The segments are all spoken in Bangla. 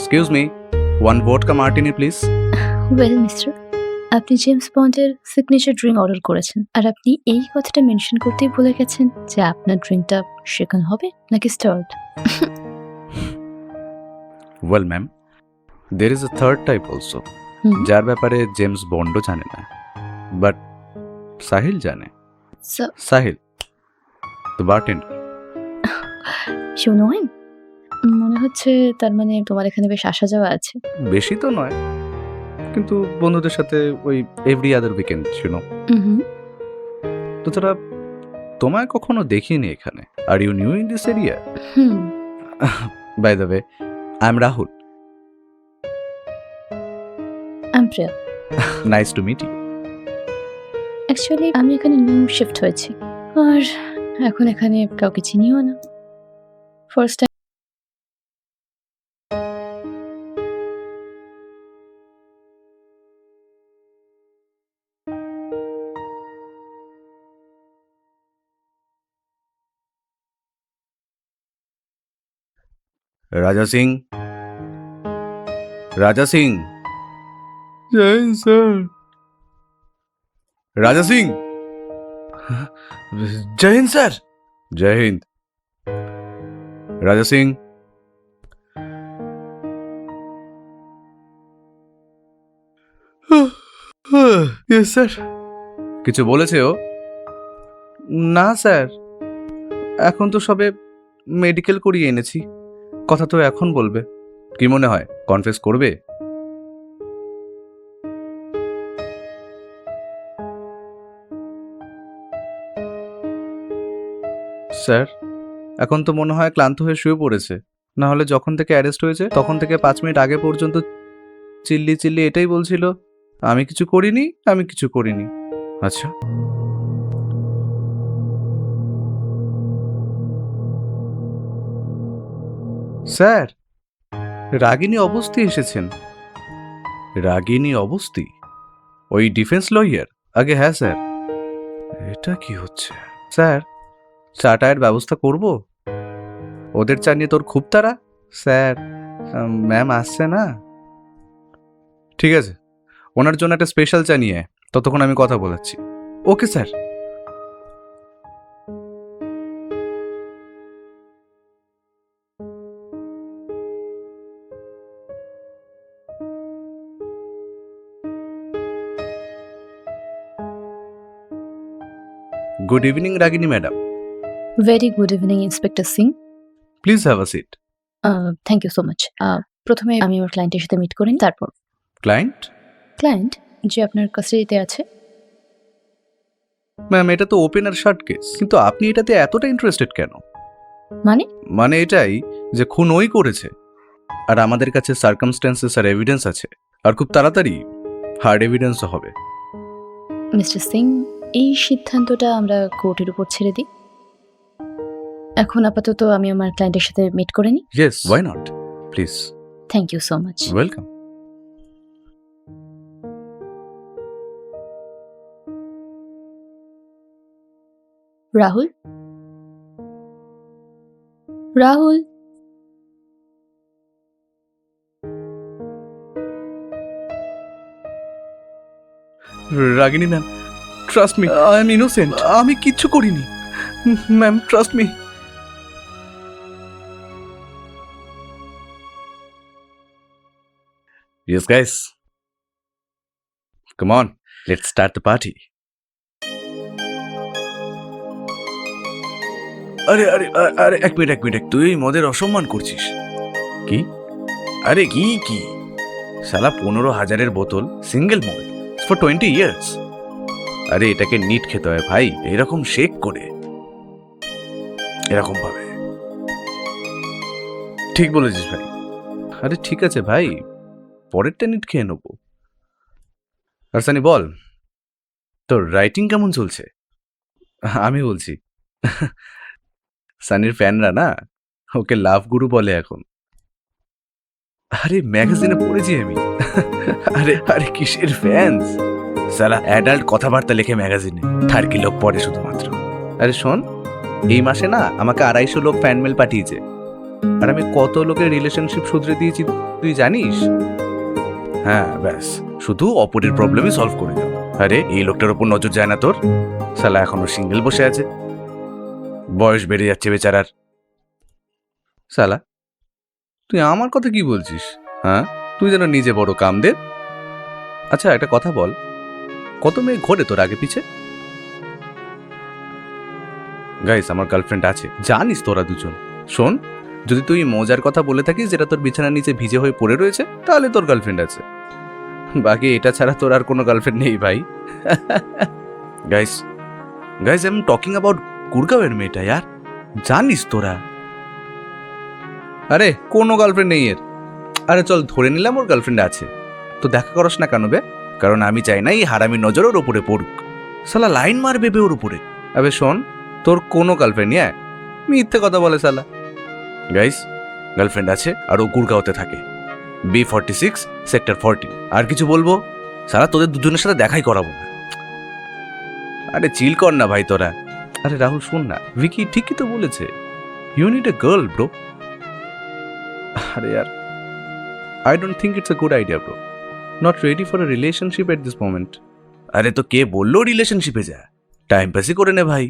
Excuse me, one vodka martini please. Well mister, আপনি জেমস বন্ডের সিগনেচার ড্রিঙ্ক অর্ডার করেছেন, আর আপনি এই কথাটা মেনশন করতেই ভুলে গেছেন যে আপনার ড্রিঙ্কটা শেখান হবে নাকি start. Well ma'am, there is a third type also, যার ব্যাপারে জেমস বন্ডও জানে না, বাট সাহিল জানে। Sahil the bartender. শুনো, মনে হচ্ছে তার মানে তোমার এখানে বেশ আসা যাওয়া আছে। বেশি তো নয়, কিন্তু বন্ধুদের সাথে ওই এভরি আদার উইকেন্ড শুনো। তো তারা তোমায় কখনো দেখিনি এখানে। Are you new in this area? By the way, I am Rahul. I am Priya. Nice to meet you. Actually আমি এখানে নিউ শিফট হয়েছি, আর এখন এখানে কাউকে চিনিও না। First time. রাজা সিং, রাজা সিং। জয় স্যার। রাজা সিং। জয় হিন্দ স্যার। জয় হিন্দ। রাজা সিং। Yes sir. কিছু বলেছে ও? না স্যার, এখন তো সবে মেডিকেল করিয়ে এনেছি, কথা তো এখন বলবে। কি মনে হয় কনফেস করবে? স্যার, এখন তো মনে হয় ক্লান্ত হয়ে শুয়ে পড়েছে, না হলে যখন থেকে অ্যারেস্ট হয়েছে তখন থেকে 5 মিনিট আগে পর্যন্ত চিল্লি চিল্লি এটাই বলছিল, আমি কিছু করিনি, আমি কিছু করিনি। আচ্ছা, স্যার রাগিনী অবস্থি এসেছেন। রাগিনী অবস্থি? ওই ডিফেন্স লয়ার? আগে হ্যাঁ স্যার। এটা কি হচ্ছে? স্যার, চা টায়ের ব্যবস্থা করব? ওদের চা নিয়ে তোর খুব তাড়া? স্যার, ম্যাম আসছে না। ঠিক আছে, ওনার জন্য একটা স্পেশাল চা নিয়ে ততক্ষণ আমি কথা বলাচ্ছি। Okay sir. Good evening Ragini madam. Very good evening inspector Singh. Please have a seat. Thank you so much. প্রথমে আমি আমার ক্লায়েন্টের সাথে মিট করি, তারপর। ক্লায়েন্ট? ক্লায়েন্ট যে আপনার কাস্টাডিতে আছে। ম্যাম, এটা তো ওপেন আর শার্ট কেস, কিন্তু আপনি এটাতে এতটা ইন্টারেস্টেড কেন? মানে এটাই যে খুন ওই করেছে, আর আমাদের কাছে সার্কামস্ট্যান্সেস আর এভিডেন্স আছে, আর খুব তাড়াতাড়ি হার্ড এভিডেন্সও হবে। মিস্টার সিং, এই সিদ্ধান্তটা আমরা কোর্টের উপর ছেড়ে দিই। এখন আপাতত আমি আমার ক্লায়েন্টের সাথে মিট করে নিই। Yes, why not, please. Thank you so much. Welcome. Rahul, Rahul. Ragini ma'am, trust me, I am innocent. আমি কিচ্ছু করিনি ma'am, trust me. Yes guys, come on, let's start the party. আরে আরে আরে এক মিনিট, তুই মদের অসম্মান করছিস। কি? আরে কি শালা 15,000-এর বোতল সিঙ্গেল মদ ফর 20 ইয়ার্স। আরে এটাকে নিট খেতে হয় ভাই, এরকম শেক করে, এরকম ভাবে। ঠিক বলেছিস ভাই। আরে ঠিক আছে ভাই, পরেরটা নিট খেয়ে নেবো। আর সানি বল, তোর রাইটিং কেমন চলছে? আমি বলছি, সানির ফ্যানরা না ওকে লাভ গুরু বলে এখন। আরে ম্যাগাজিনে পড়েছি আমি। আরে আরে কিসের ফ্যান্স? সালা অ্যাডাল্ট কথাবার্তা লেখে ম্যাগাজিনে, থার্কি লোক পড়ে শুধুমাত্র। আরে শোন, এই মাসে না আমাকে 250 লোক ফ্যান মেল পাঠিয়েছে। আর আমি কত লোকের রিলেশনশিপ শুধরে দিয়েছি তুই জানিস? হ্যাঁ ব্যাস, শুধু অপরের প্রবলেমই সলভ করে দাও। আরে এই লোকটার উপর নজর যায় না তোর? শালা এখনো সিঙ্গেল বসে আছে, বয়স বেড়ে যাচ্ছে বেচারার। শালা তুই আমার কথা কি বলছিস? হ্যাঁ, তুই যেন নিজে বড় কামদের। আচ্ছা একটা কথা বল, কত মেয়ে ঘোরে তোর আগে পিছে? গাইস আমার গার্লফ্রেন্ড আছে, জানিস তোরা দুজন। শোন, যদি তুই মজার কথা বলে থাকিস যেটা তোর বিছানার নিচে ভিজে হয়ে পড়ে রয়েছে, তাহলে তোর গার্লফ্রেন্ড আছে। বাকি এটা ছাড়া তোর আর কোনো গার্লফ্রেন্ড নেই ভাই। Guys guys I am talking about গুরগাঁওয়ের মেয়েটা यार, জানিস তোরা? আরে কোনো গার্লফ্রেন্ড নেই এর। আরে চল ধরে নিলাম ওর গার্লফ্রেন্ড আছে, তো দেখা করস না কেন বে? কারণ আমি চাই না এই হারামির নজর ওর উপরে পড়ুক। শালা লাইন মারবে বে ওর উপরে। আবে শোন, তোর কোনো গার্লফ্রেন্ড নেই, মিথ্যে কথা বলে শালা। গাইস গার্লফ্রেন্ড আছে আর ও গুরগাঁওতে থাকে, B46 সেক্টর 40। আর কিছু বলবো শালা তোদের দুজনের সাথে দেখাই করাবো না। আরে চিল কর না ভাই তোরা। আরে রাহুল শোন না, ভিকি ঠিকই তো বলেছে, you need a girl bro. আরে यार I don't think it's a good idea bro. Not ready for a relationship at this moment. আরে তো কে বললো রিলেশনশিপে যা, টাইম পাসই করে নে ভাই।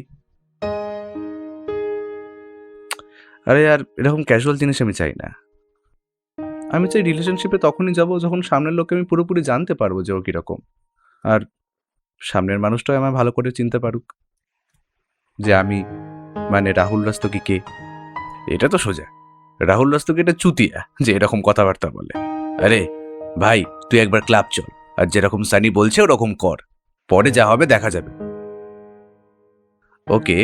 আরে यार এরকম ক্যাজুয়াল জিনিস আমি চাই না। আমি চাই রিলেশনশিপে তখনই যাব যখন সামনের লোককে আমি পুরোপুরি জানতে পারবো যে ও কিরকম, আর সামনের মানুষটাও আমায় ভালো করে চিনতে পারুক যে আমি মানে রাহুল রাস্তোগি কে। এটা তো সোজা, রাহুল রাস্তোগি এটা চুতিয়া যে এরকম কথাবার্তা বলে। আরে ভাই তুই একবার ক্লাব চল, আর যেরকম সানি বলছে ওরকম কর, পরে যা হবে দেখা যাবে। ওকে,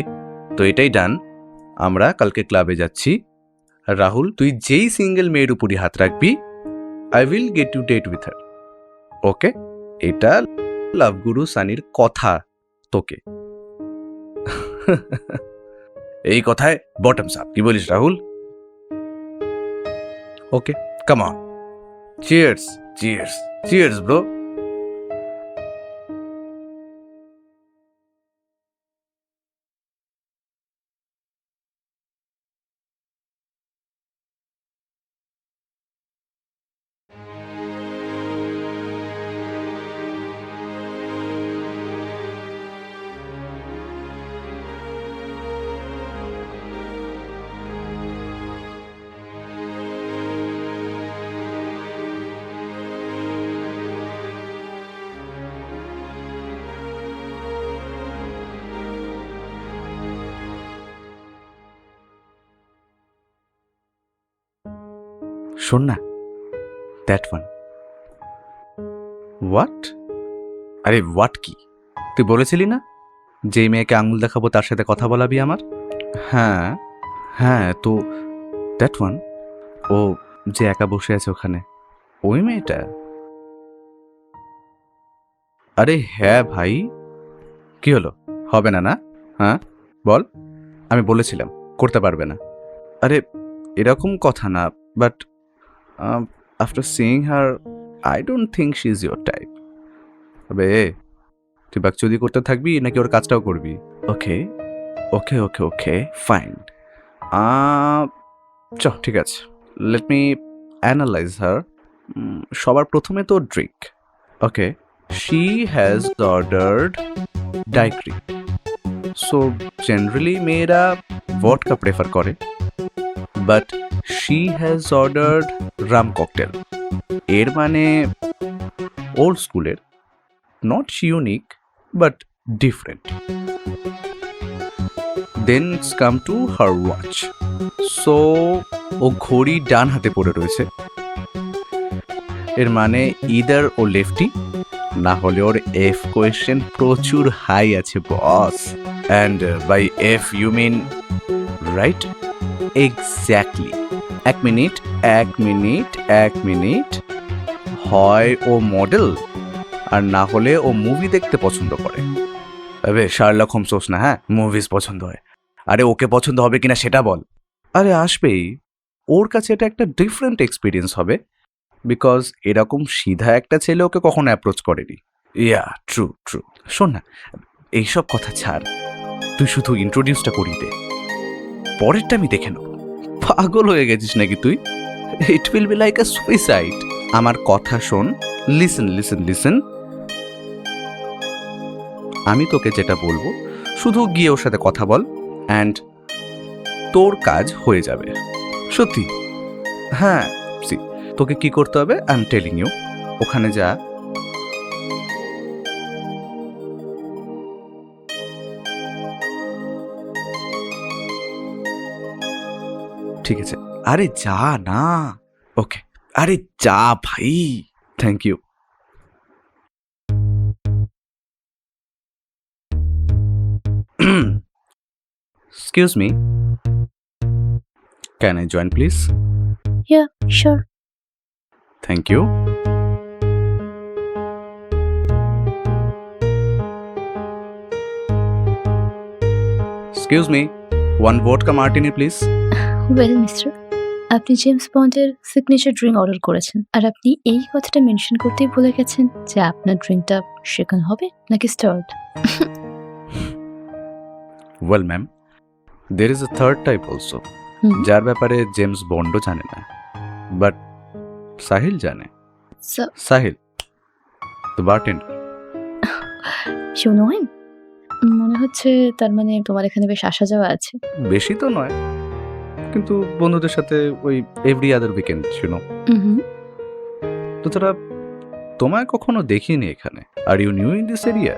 তো এটাই ডান। আমরা কালকে ক্লাবে যাচ্ছি, আর রাহুল তুই যেই সিঙ্গেল মেয়ের উপরই হাত রাখবি, I will get you date with her. Okay, এটা লাভ গুরু সানির কথা তোকে। এই কথায় বটমস আপ, কি বলিস Rahul? Okay come on, cheers cheers cheers bro. শোন না, দ্যাট ওয়ান। হোয়াট? আরে হোয়াট কি? তুই বলেছিলি না যেই মেয়েকে আঙুল দেখাবো তার সাথে কথা বলাবি আমার? হ্যাঁ হ্যাঁ, তো দ্যাট ওয়ান, ও যে একা বসে আছে ওখানে, ওই মেয়েটা। আরে হ্যাঁ ভাই, কি হলো, হবে না না? হ্যাঁ বল, আমি বলেছিলাম করতে পারবে না। আরে এরকম কথা না, but after seeing her I don't think she is your type. তবে তুই বাকচুদি করতে থাকবি নাকি ওর কাজটাও করবি? ওকে ওকে ওকে ওকে ফাইন, চ ঠিক আছে, লেট মি অ্যানালাইজ হার। সবার প্রথমে তো drink. Okay, she has ordered daiquiri. So generally মেয়েরা ভডকা প্রেফার করে, but she has ordered rum cocktail. এর মানে ওল্ড স্কুলের, not unique but different. Then it's come to her watch. So ও ঘড়ি ডান হাতে পড়ে রয়েছে, এর মানে ইদার ও লেফটি, না হলে ওর এফ কোয়েশ্চেন প্রচুর হাই আছে boss. And by F you mean right? Exactly. এক মিনিট এক মিনিট এক মিনিট, হয় ও মডেল, আর না হলে ও মুভি দেখতে পছন্দ করে। তবে শার্লক হোমস না, হ্যাঁ মুভিজ পছন্দ হয়। আরে ওকে পছন্দ হবে কিনা সেটা বল। আরে আসবেই, ওর কাছে এটা একটা ডিফারেন্ট এক্সপিরিয়েন্স হবে, বিকজ এরকম সিধা একটা ছেলে ওকে কখনো অ্যাপ্রোচ করেনি। ইয়া ট্রু ট্রু। শোন না, এইসব কথা ছাড়, তুই শুধু ইন্ট্রোডিউসটা করিয়ে দে, পরেরটা আমি দেখে নেব। পাগল হয়ে গেছিস নাকি তুই? It will be like a suicide. আমার কথা শোন, লিসেন লিসেন লিসেন। আমি তোকে যেটা বলবো শুধু গিয়ে ওর সাথে কথা বল অ্যান্ড তোর কাজ হয়ে যাবে। সত্যি। হ্যাঁ, সি তোকে কি করতে হবে আই এম টেলিং ইউ। ওখানে যা, ঠিক আছে? আরে যা না। ওকে, আরে যা ভাই। Thank you. Excuse me, can I join please? Yeah, sure. Thank you. Excuse me, one vodka martini please. Well mister, আপনি জেমস বন্ডের সিগনেচার ড্রিঙ্ক অর্ডার করেছেন আর আপনি এই কথাটা মেনশন করতেই ভুলে গেছেন যে আপনার ড্রিঙ্কটা সেকেন্ড হবে নাকি start. Well ma'am, there is a third type also, যার ব্যাপারে জেমস বন্ডও জানে না, বাট সাহিল জানে। Sahil the bartender. শুনো, মনে হচ্ছে তার মানে তোমার এখানে বেশ আসা যাওয়া আছে। বেশি তো নয়, কিন্তু বন্ধুদের সাথে ওই এভরি আদার উইকেন্ড শুনো। তো তারা তোমায় কখনো দেখিনি এখানে। Are you new in this area?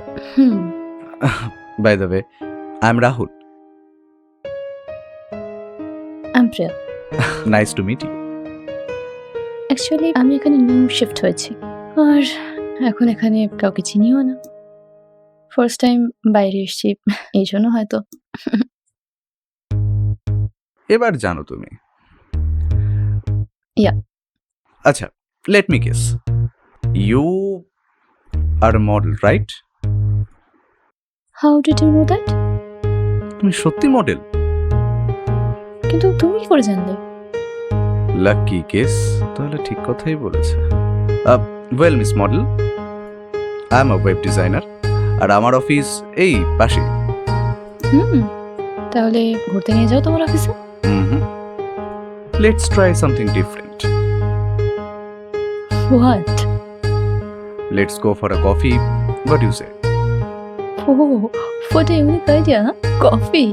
By the way, I am Rahul. I'm Priya. Nice to meet you. Actually আমি এখানে নিউ শিফট হয়েছি আর এখন এখানে কাউকে চিনিও না। ফার্স্ট টাইম বাইরে এসেছি, এই জন্য হয়তো। এবার জানো তুমি? Yeah. আচ্ছা, let me guess, you are model, right? How did you know that? তুমি সত্যি মডেল? কিন্তু তুমি কি করে জানলে? লাকি গেস, তাহলে ঠিক কথাই বলেছে। Well miss model, I am a web designer আর আমার অফিস এই পাশে। তাহলে ঘুরতে নিয়ে যাও তোমার অফিসে। Let's try something different. What? Let's go for a coffee, what you say? Oh, what a unique idea, huh? Coffee.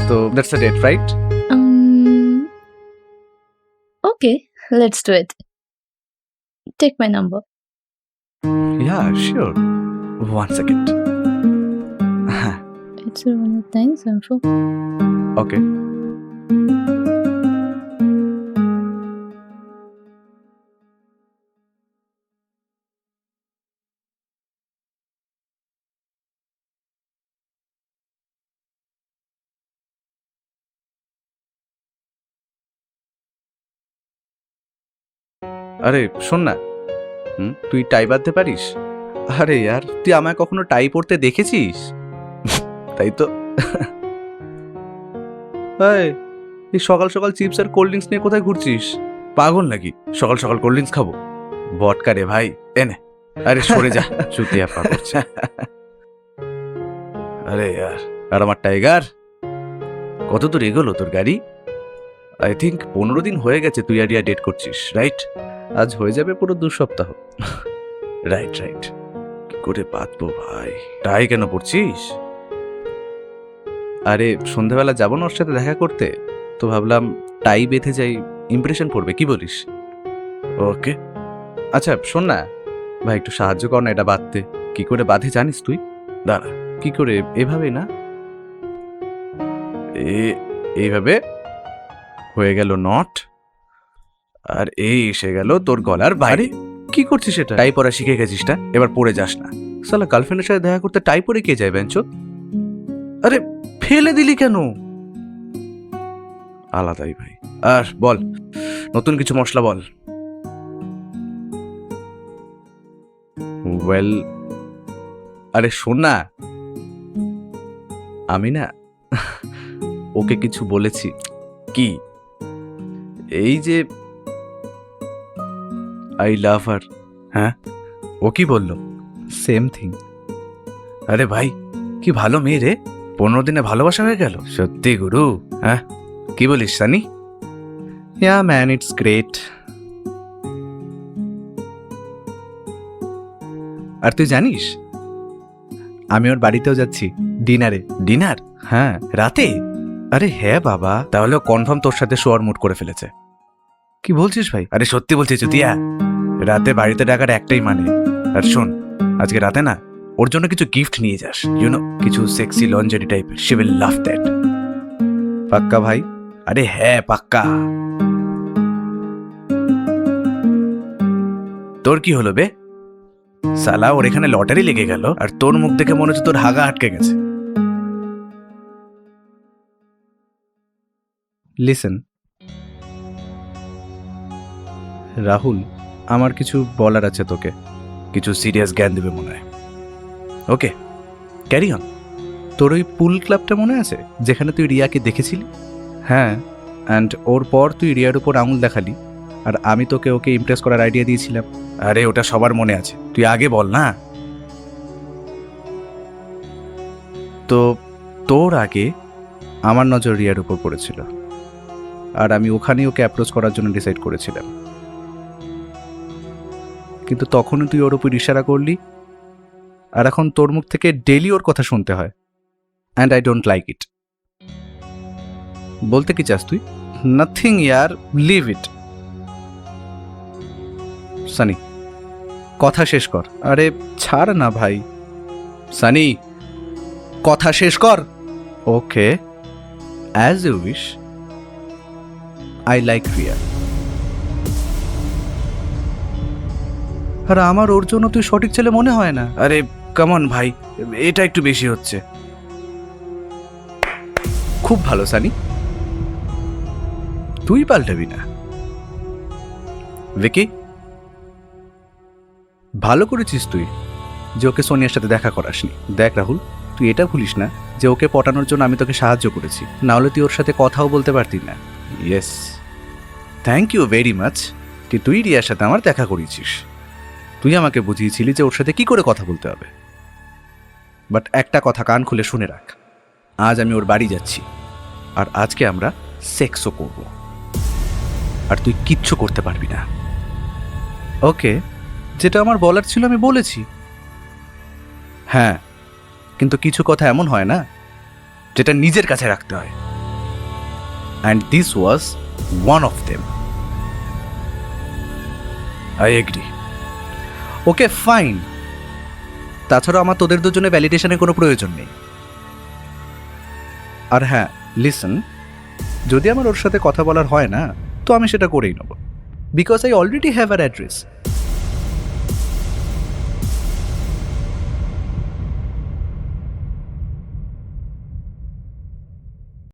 তো that's a date, right? Okay, let's do it. Take my number. Yeah, sure. One second. It's really thanks, info. Okay. আরে শোন না, তুই টাই বাঁধতে পারিস? আরে यार, তুই আমায় কখনো টাই পরতে দেখেছিস? তাই তো। এই সকাল সকাল চিপস আর কোল্ড ড্রিঙ্কস নিয়ে কোথায় ঘুরছিস? পাগল নাকি সকাল সকাল কোল্ড ড্রিঙ্কস খাবো? বটকা রে ভাই, এনে। আরে সরে যা, চুতিয়া পা করছে। আরে यार, আর আমার টাইগার কত দূর এগোলো তোর গাড়ি? আই থিঙ্ক 15 দিন হয়ে গেছে তুই আর ডেট করছিস, রাইট? আজ হয়ে যাবে পুরো 2 সপ্তাহ। Right right. কি করে বাঁধবো ভাই? টাই কেন পড়ছিস? আরে সন্ধ্যাবেলা যাবো না ওর সাথে দেখা করতে, তো ভাবলাম টাই বেঁধে যাই, ইমপ্রেশন পড়বে, কি বলিস? ওকে। আচ্ছা শোন না ভাই, একটু সাহায্য কর না এটা বাঁধতে। কি করে বাঁধে জানিস তুই? দাঁড়া, কি করে? এভাবে না, এইভাবে হয়ে গেল নট, আর এই এসে গেল তোর গলার বাইরে। কি করছিস এটা? টাই পরা শিখে গেছিস না, এবার পরে যাস না। শালা গার্লফ্রেন্ডের সাথে দেখা করতে টাই পরে কে যায় বেঞ্চো? আরে ফেলে দিলি কেন? আলাদাই ভাই। আর বল, নতুন কিছু মশলা বল। ওয়েল, আরে শোন না, আমি না ওকে কিছু বলেছি। কি? এই যে আই লাভ হার। হ্যাঁ, ও কি বললো? Same thing. আরে ভাই, কি ভালো মেয়ে রে, 15 দিনে ভালোবাসা হয়ে গেল। সত্যি গুরু, হ্যাঁ কি বলিস সানি? ইয়া ম্যান, ইটস গ্রেট। আর তুই জানিস আমি ওর বাড়িতেও যাচ্ছি ডিনারে। ডিনার? হ্যাঁ, রাতে। আরে হ্যাঁ বাবা, তাহলে কনফার্ম তোর সাথে শোয়ার মুড করে ফেলেছে। কি বলছিস ভাই? আরে সত্যি বলছি চুতিয়া, রাতে বাড়িতে ডাকার একটাই মানে। আর শোন, আজকে রাতে না ওর জন্য কিছু গিফট নিয়ে যাস, ইউনো, কিছু সেক্সি লঞ্জারি টাইপের। She will love that. পাক্কা ভাই? আরে হ্যাঁ পাক্কা। তোর কি হলো বে? সালা, ওর এখানে লটারি লেগে গেল আর তোর মুখ দেখে মনে হচ্ছে তোর হাগা আটকে গেছে। লিসেন রাহুল, আমার কিছু বলার আছে তোকে। কিছু সিরিয়াস জ্ঞান দেবে মনে হয়। ওকে, ক্যারি অন। তোর ওই পুল ক্লাবটা মনে আছে যেখানে তুই রিয়াকে দেখেছিলি? হ্যাঁ, অ্যান্ড ওর পর তুই রিয়ার উপর আঙুল দেখালি আর আমি তোকে ওকে ইমপ্রেস করার আইডিয়া দিয়েছিলাম। আরে ওটা সবার মনে আছে, তুই আগে বল না। তো তোর আগে আমার নজর রিয়ার উপর পড়েছিল আর আমি ওখানেই ওকে অ্যাপ্রোচ করার জন্য ডিসাইড করেছিলাম। কিন্তু তখনই তুই ওর উপর ইশারা করলি আর এখন তোর মুখ থেকে ডেলি ওর কথা শুনতে হয়, and I don't like it. বলতে কি চাস তুই? নাথিং ইয়ার, লিভ ইট। সানি, কথা শেষ কর। আরে ছাড় না ভাই। সানি, কথা শেষ কর। Okay, as you wish. I like Riya. আর আমার ওর জন্য তুই সঠিক ছেলে মনে হয় না। আরে কামন ভাই, এটা একটু বেশি হচ্ছে। খুব ভালো সানি, তুই পাল্টাবি না। ভিকি, ভালো করেছিস তুই যে ওকে সোনিয়ার সাথে দেখা করাসনি। দেখ রাহুল, তুই এটা ভুলিস না যে ওকে পটানোর জন্য আমি তোকে সাহায্য করেছি, না হলে তুই ওর সাথে কথাও বলতে পারতি না। Yes, thank you very much কি তুই রিয়ার সাথে আমার দেখা করিয়েছিস। তুই আমাকে বুঝিয়েছিলি যে ওর সাথে কি করে কথা বলতে হবে। বাট একটা কথা কান খুলে শুনে রাখ, আজ আমি ওর বাড়ি যাচ্ছি আর আজকে আমরা সেক্সও করব, আর তুই কিচ্ছু করতে পারবি না। ওকে, যেটা আমার বলার ছিল আমি বলেছি। হ্যাঁ, কিন্তু কিছু কথা এমন হয় না যেটা নিজের কাছে রাখতে হয়, and this was one of them. I agree. Okay fine, তাছাড়া আমার তোদের দুজনে ভ্যালিডেশনের কোনো প্রয়োজন নেই। আর হ্যাঁ লিসন, যদি আমার ওর সাথে কথা বলার হয় না তো আমি সেটা করেই নেব, because I already have our address.